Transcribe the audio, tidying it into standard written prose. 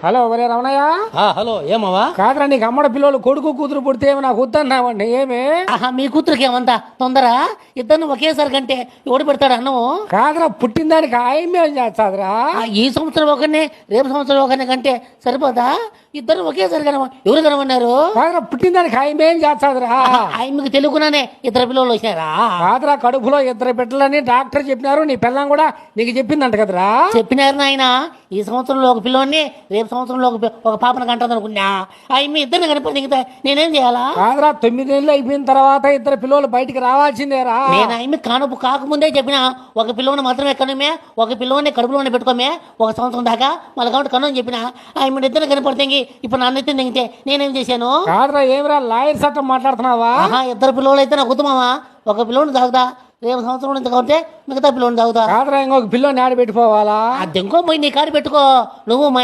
Hello ఒరే Ramanaiah. Hello ఏమవా? కాదురా నీకు అమ్మడ పిల్లలు కొడుకు కూతురు పుడితే ఏమి నాకు వద్దన్నావండి ఏమి? మీ కూతురికి ఏమంతా తొందర? ఇద్దరిని ఒకేసారి కంటే ఎవడు పెడతాడు అన్నము? కాదురా పుట్టిన దానికి ఆయమేం చేస్తాదిరా? ఈ సంవత్సరం ఒకరిని రేపు సంవత్సరం ఒకరిని కంటే సరిపోదా? ఇద్దరు ఒకేసారి కనవ ఎవరు కనమన్నారు? కాదురా పుట్టిన దానికి ఆయమేం చేస్తాదిరా? మీకు తెలుగునానే ఇద్దరు పిల్లలు వచ్చారా? కాదురా కడుపులో ఇద్దరు బిడ్డలని డాక్టర్ చెప్పినారు, నీ పిల్లం కూడా నీకు చెప్పిందంట కదరా? చెప్పినారు నాయన. ఈ సంవత్సరంలో ఒక పిల్లోని రేపు సంవత్సరంలో ఒక పాపను కంటది అనుకున్నా. మీ ఇద్దరిని కనిపోతే ఇంకా నేనేం చేయాలా? కాదురా 9 నెలలు అయిపోయిన తర్వాత ఇద్దరు పిల్లలు బయటికి రావాల్సిందేరా. నేను కానుపు కాకముందే చెప్పిన ఒక పిల్లోని మాత్రమే కనుమే, ఒక పిల్లోని కడుపులోనే పెట్టుకోమే ఒక సంవత్సరం దాకా మళ్ళీ కాబట్టి కను అని చెప్పిన. ఆయన ఇద్దరు కనపడితే ఇప్పుడు నన్ను ఎత్తి దిగితే నేనేం చేశాను? కాదురా ఏమిరా లాయర్ చట్టం మాట్లాడుతున్నావా? ఇద్దరు పిల్లలు అయితే నాకు ఉత్తమమా? ఒక పిల్లోని తాగుతా, రేపు సంవత్సరం నుంచి కాబట్టి మిగతా పిల్లోని తాగుతా. కాదురా ఇంకొక పిల్లోని ఆడ పెట్టిపోవాలా? అది ఇంకో పోయి నీ కాడి పెట్టుకో. నువ్వు మా